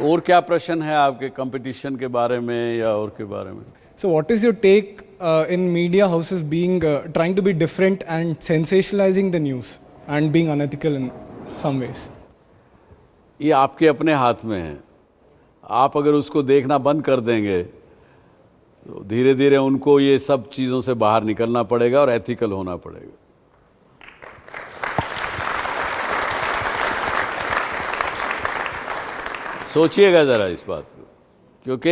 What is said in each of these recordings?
और क्या प्रश्न है आपके कंपटीशन के बारे में या और के बारे में? So what is your take in media houses being trying to be different and sensationalizing the news and being unethical in some ways? ये आपके अपने हाथ में है। आप अगर उसको देखना बंद कर देंगे तो धीरे धीरे उनको ये सब चीज़ों से बाहर निकलना पड़ेगा और एथिकल होना पड़ेगा। सोचिएगा ज़रा इस बात को, क्योंकि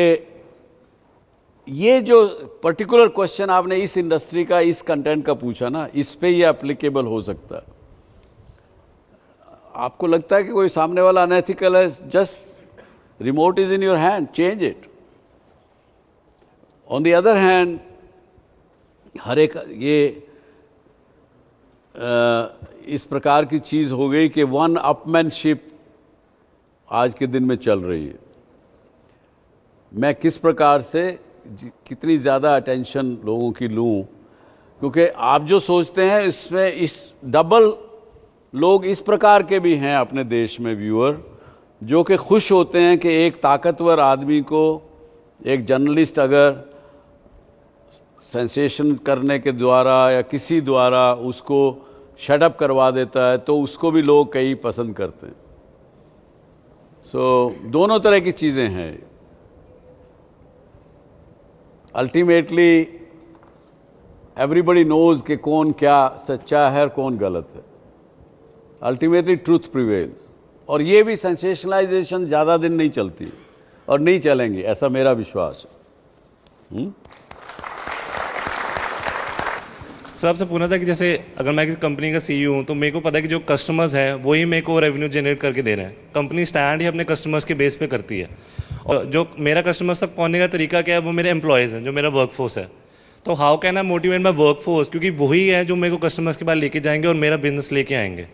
ये जो पर्टिकुलर क्वेश्चन आपने इस इंडस्ट्री का, इस कंटेंट का पूछा ना, इस पे ये एप्लीकेबल हो सकता है। आपको लगता है कि कोई सामने वाला अनएथिकल है, just remote is in your hand, change it. On the other hand, हर एक ये इस प्रकार की चीज़ हो गई कि वन अपमैनशिप आज के दिन में चल रही है। मैं किस प्रकार से कितनी ज़्यादा अटेंशन लोगों की लूँ, क्योंकि आप जो सोचते हैं इसमें इस डबल लोग इस प्रकार के भी हैं अपने देश में व्यूअर, जो कि खुश होते हैं कि एक ताकतवर आदमी को एक जर्नलिस्ट अगर सेंसेशन करने के द्वारा या किसी द्वारा उसको शटअप करवा देता है तो उसको भी लोग कई पसंद करते हैं। दोनों तरह की चीज़ें हैं। अल्टीमेटली एवरीबडी नोज कि कौन क्या सच्चा है और कौन गलत है। अल्टीमेटली ट्रूथ प्रिवेल्स, और ये भी सेंसेशनलाइजेशन ज़्यादा दिन नहीं चलती और नहीं चलेंगी, ऐसा मेरा विश्वास है। सर आपसे पूछना था कि जैसे अगर मैं किसी कंपनी का सीईओ हूँ तो मेरे को पता है कि जो कस्टमर्स हैं वही मेरे को रेवेन्यू जनरेट करके दे रहे हैं। कंपनी स्टैंड ही अपने कस्टमर्स के बेस पे करती है, और जो मेरा कस्टमर्स तक पहुँचने का तरीका क्या है, वो मेरे एम्प्लॉयज़ हैं, जो मेरा वर्कफोर्स है। तो how can I motivate my workforce, क्योंकि वही है जो मेरे को कस्टमर्स के पास लेके जाएंगे और मेरा बिजनेस लेके आएंगे।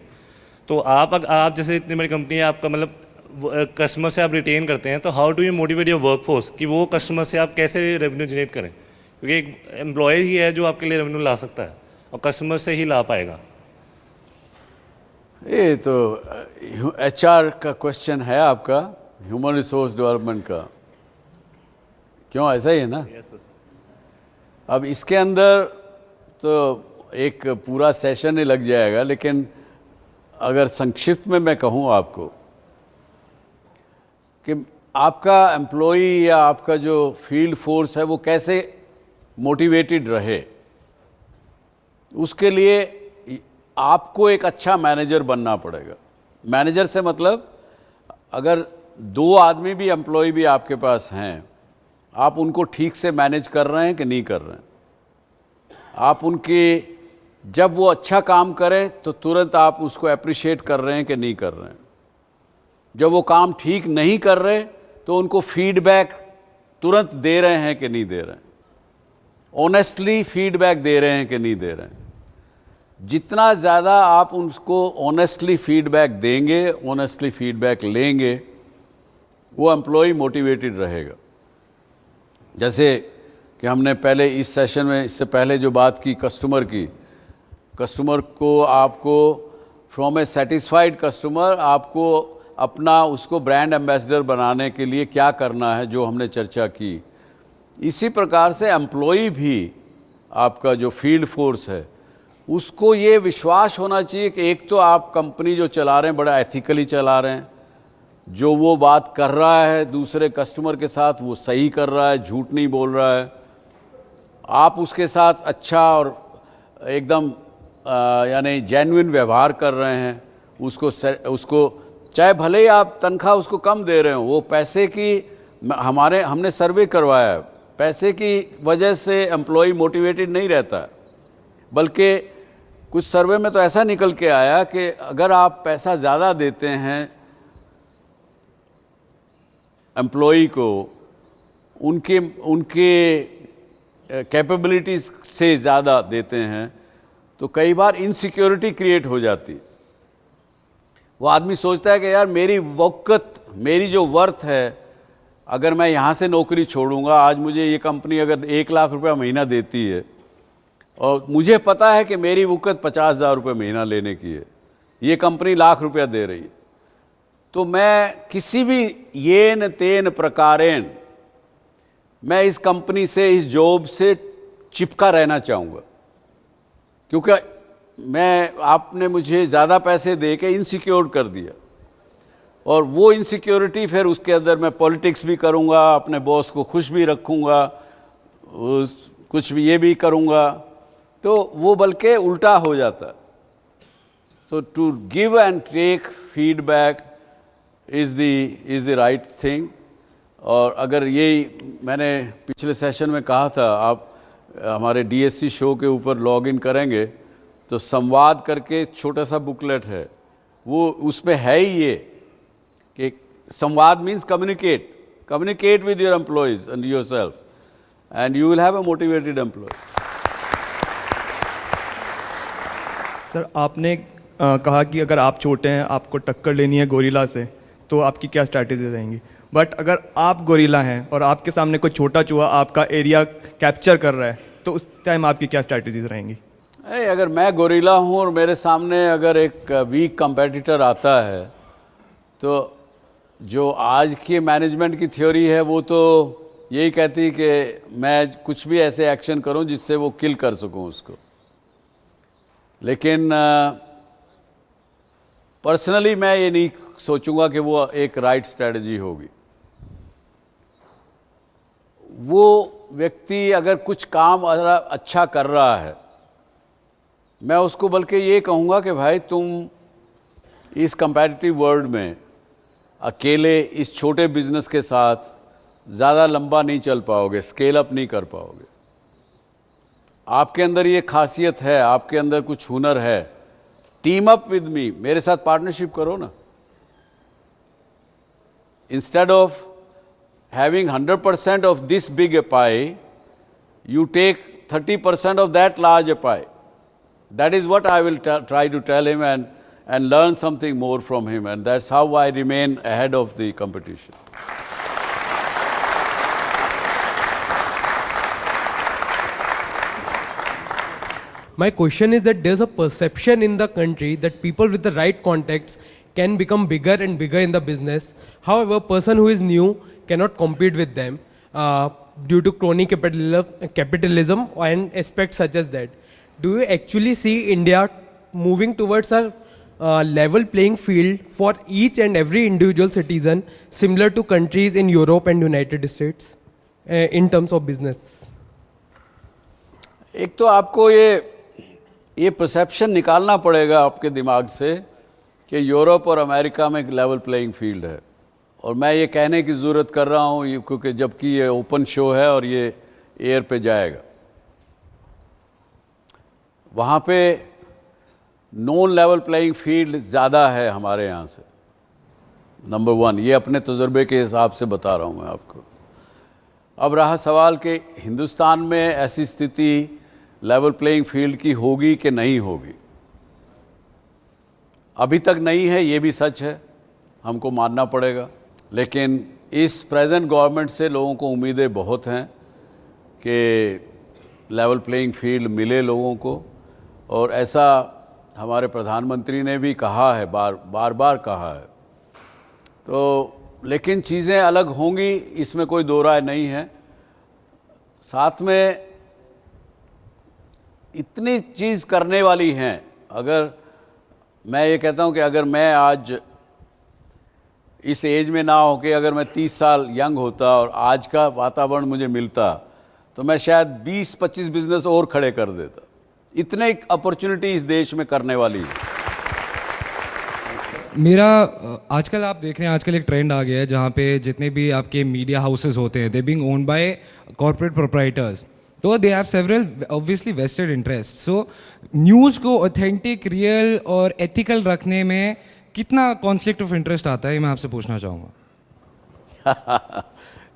तो आप जैसे इतनी बड़ी कंपनी है, आपका मतलब कस्टमर से आप रिटेन करते हैं, तो how do you motivate your workforce कि वो कस्टमर से आप कैसे रेवेन्यू जनरेट करें, क्योंकि एक एम्प्लॉय ही है जो आपके लिए रेवेन्यू ला सकता है और कस्टमर से ही ला पाएगा। ये तो एचआर का क्वेश्चन है आपका, ह्यूमन रिसोर्स डेवलपमेंट का, क्यों ऐसा ही है ना? Yes, sir. अब इसके अंदर तो एक पूरा सेशन ही लग जाएगा, लेकिन अगर संक्षिप्त में मैं कहूँ आपको कि आपका एम्प्लॉई या आपका जो फील्ड फोर्स है वो कैसे मोटिवेटेड रहे, उसके लिए आपको एक अच्छा मैनेजर बनना पड़ेगा। मैनेजर से मतलब अगर 2 आदमी भी एम्प्लॉय भी आपके पास हैं, आप उनको ठीक से मैनेज कर रहे हैं कि नहीं कर रहे हैं। आप उनके जब वो अच्छा काम करें तो तुरंत आप उसको अप्रिशिएट कर रहे हैं कि नहीं कर रहे हैं। जब वो काम ठीक नहीं कर रहे तो उनको फीडबैक तुरंत दे रहे हैं कि नहीं दे रहे हैं। ऑनेस्टली फीडबैक दे रहे हैं कि नहीं दे रहे हैं। जितना ज़्यादा आप उनको ऑनेस्टली फीडबैक देंगे, ऑनेस्टली फीडबैक लेंगे, वो एम्प्लॉय मोटिवेटेड रहेगा। जैसे कि हमने पहले इस सेशन में, इससे पहले जो बात की कस्टमर की, कस्टमर को आपको फ्रॉम ए सेटिस्फाइड कस्टमर आपको अपना उसको ब्रांड एम्बेसडर बनाने के लिए क्या करना है, जो हमने चर्चा की। इसी प्रकार से एम्प्लॉय भी आपका जो फील्ड फोर्स है उसको ये विश्वास होना चाहिए कि एक तो आप कंपनी जो चला रहे हैं बड़ा एथिकली चला रहे हैं, जो वो बात कर रहा है दूसरे कस्टमर के साथ वो सही कर रहा है, झूठ नहीं बोल रहा है, आप उसके साथ अच्छा और एकदम यानी जेन्युइन व्यवहार कर रहे हैं। उसको चाहे भले ही आप तनख्वाह उसको कम दे रहे हो, वो पैसे की हमने सर्वे करवाया है, पैसे की वजह से एम्प्लॉय मोटिवेटेड नहीं रहता है, बल्कि कुछ सर्वे में तो ऐसा निकल के आया कि अगर आप पैसा ज़्यादा देते हैं एम्प्लॉय को उनके कैपेबिलिटीज़ से ज़्यादा देते हैं तो कई बार इनसिक्योरिटी क्रिएट हो जाती। वो आदमी सोचता है कि यार मेरी जो वर्थ है, अगर मैं यहाँ से नौकरी छोड़ूंगा, आज मुझे ये कंपनी अगर 1 लाख रुपया महीना देती है और मुझे पता है कि मेरी वक़्त 50,000 रुपये महीना लेने की है, ये कंपनी 1 लाख रुपया दे रही है, तो मैं किसी भी येन तेन प्रकारेण मैं इस कंपनी से, इस जॉब से चिपका रहना चाहूँगा, क्योंकि आपने मुझे ज़्यादा पैसे दे के इनसिक्योर कर दिया, और वो इनसिक्योरिटी फिर उसके अंदर मैं पॉलिटिक्स भी करूँगा, अपने बॉस को खुश भी रखूँगा, कुछ भी ये भी करूँगा, तो वो बल्कि उल्टा हो जाता। So to give and take feedback is the right thing. और अगर यही मैंने पिछले सेशन में कहा था, आप हमारे DSC शो के ऊपर लॉग इन करेंगे तो संवाद करके छोटा सा बुकलेट है, वो उसमें है ही ये कि संवाद means communicate with your employees and yourself and you will have a motivated employee. Sir, आपने कहा कि अगर आप छोटे हैं, आपको टक्कर लेनी है गोरिल्ला से, तो आपकी क्या स्ट्रैटेजी रहेंगी। बट अगर आप गोरिल्ला हैं और आपके सामने कोई छोटा चूहा आपका एरिया कैप्चर कर रहा है, तो उस टाइम आपकी क्या स्ट्रैटेजीज रहेंगी। अगर मैं गोरिल्ला हूँ और मेरे सामने अगर एक वीक कंपेटिटर आता है, तो जो आज की मैनेजमेंट की थ्योरी है वो तो यही कहती है कि मैं कुछ भी ऐसे एक्शन करूं जिससे वो किल कर सकूं उसको। लेकिन पर्सनली मैं ये नहीं सोचूंगा कि वो एक राइट स्ट्रेटजी होगी। वो व्यक्ति अगर कुछ काम अच्छा कर रहा है, मैं उसको बल्कि ये कहूँगा कि भाई तुम इस कंपैटिटिव वर्ल्ड में अकेले इस छोटे बिजनेस के साथ ज़्यादा लंबा नहीं चल पाओगे, स्केल अप नहीं कर पाओगे। आपके अंदर ये खासियत है, आपके अंदर कुछ हुनर है, टीम अप विद मी, मेरे साथ पार्टनरशिप करो ना। Instead of having 100% of this big a pie, you take 30% of that large a pie. That is what I will try to tell him and learn something more from him, and that's how I remain ahead of the competition. My question is that there's a perception in the country that people with the right contacts can become bigger and bigger in the business. However, a person who is new cannot compete with them due to crony capitalism and aspects such as that. Do you actually see India moving towards a level playing field for each and every individual citizen, similar to countries in Europe and United States in terms of business? एक तो आपको ये perception निकालना पड़ेगा आपके दिमाग से कि यूरोप और अमेरिका में एक लेवल प्लेइंग फील्ड है, और मैं ये कहने की ज़रूरत कर रहा हूँ क्योंकि जबकि ये ओपन शो है और ये एयर पे जाएगा। वहाँ पे नॉन लेवल प्लेइंग फील्ड ज़्यादा है हमारे यहाँ से, नंबर 1। ये अपने तजुर्बे के हिसाब से बता रहा हूँ मैं आपको। अब रहा सवाल कि हिंदुस्तान में ऐसी स्थिति लेवल प्लेइंग फील्ड की होगी कि नहीं होगी। अभी तक नहीं है, ये भी सच है, हमको मानना पड़ेगा। लेकिन इस प्रेजेंट गवर्नमेंट से लोगों को उम्मीदें बहुत हैं कि लेवल प्लेइंग फील्ड मिले लोगों को, और ऐसा हमारे प्रधानमंत्री ने भी कहा है, बार बार कहा है। तो लेकिन चीज़ें अलग होंगी, इसमें कोई दो राय नहीं है। साथ में इतनी चीज़ करने वाली हैं। अगर मैं ये कहता हूँ कि अगर मैं आज इस एज में ना हो के अगर मैं 30 साल यंग होता और आज का वातावरण मुझे मिलता, तो मैं शायद 20-25 बिजनेस और खड़े कर देता। इतने अपॉर्चुनिटी इस देश में करने वाली है। मेरा आजकल आप देख रहे हैं, आजकल एक ट्रेंड आ गया है जहाँ पे जितने भी आपके मीडिया हाउसेस होते हैं, they being owned by corporate proprietors, तो they have several obviously vested interest. So news को ऑथेंटिक, रियल और एथिकल रखने में कितना कॉन्फ्लिक्ट ऑफ इंटरेस्ट आता है, मैं आपसे पूछना चाहूँगा।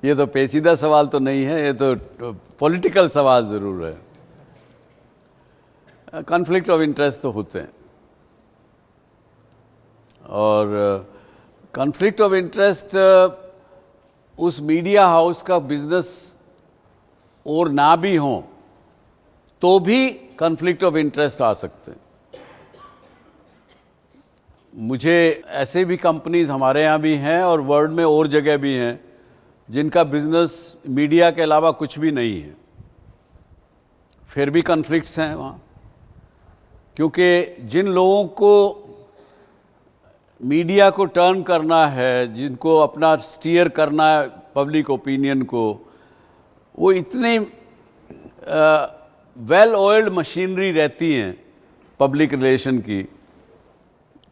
ये तो पेचीदा सवाल तो नहीं है, ये तो पॉलिटिकल सवाल ज़रूर है। कॉन्फ्लिक्ट ऑफ इंटरेस्ट तो होते हैं, और कॉन्फ्लिक्ट ऑफ इंटरेस्ट उस मीडिया हाउस का बिजनेस और ना भी हो तो भी कॉन्फ्लिक्ट ऑफ इंटरेस्ट आ सकते हैं। मुझे ऐसे भी कंपनीज हमारे यहाँ भी हैं और वर्ल्ड में और जगह भी हैं जिनका बिजनेस मीडिया के अलावा कुछ भी नहीं है, फिर भी कॉन्फ्लिक्ट्स हैं वहाँ, क्योंकि जिन लोगों को मीडिया को टर्न करना है, जिनको अपना स्टीयर करना है पब्लिक ओपिनियन को, वो इतनी वेल ऑयल्ड मशीनरी रहती हैं पब्लिक रिलेशन की,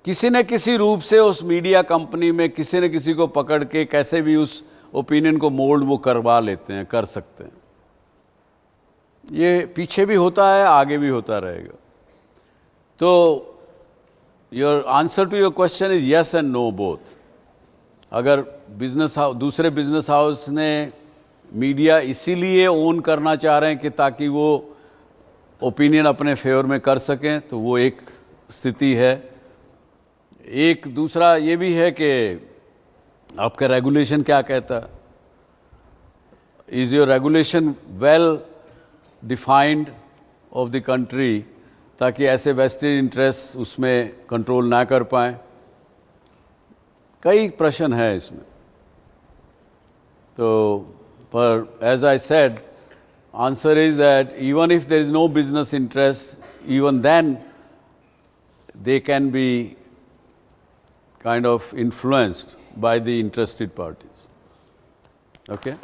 किसी न किसी रूप से उस मीडिया कंपनी में किसी न किसी को पकड़ के कैसे भी उस ओपिनियन को मोल्ड वो करवा लेते हैं, कर सकते हैं। ये पीछे भी होता है, आगे भी होता रहेगा। तो your answer to your question is yes and no both. अगर बिजनेस हाउस, दूसरे बिजनेस हाउस ने मीडिया इसीलिए ओन करना चाह रहे हैं कि ताकि वो ओपिनियन अपने फेवर में कर सकें, तो वो एक स्थिति है। एक दूसरा ये भी है कि आपका रेगुलेशन क्या कहता है, is your regulation well defined of the country, ताकि ऐसे वेस्टेड इंटरेस्ट उसमें कंट्रोल ना कर पाएँ। कई प्रश्न है इसमें। तो पर as I said, answer is that even if there is no business interest, even then they can be kind of influenced by the interested parties. Okay?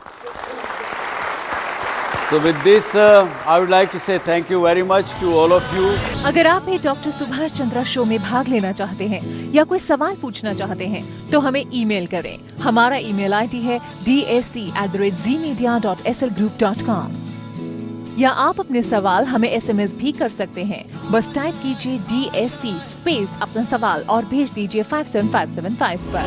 So with this, I would like to say thank you very much to all of you. अगर आप भी doctor Subhash Chandra show में भाग लेना चाहते हैं या कोई सवाल पूछना चाहते हैं तो हमें ईमेल करें। हमारा ईमेल आईडी है dsc@zmedia.slgroup.com, या आप अपने सवाल हमें SMS भी कर सकते हैं। बस टाइप कीजिए DSC स्पेस अपना सवाल और भेज दीजिए 57575 पर।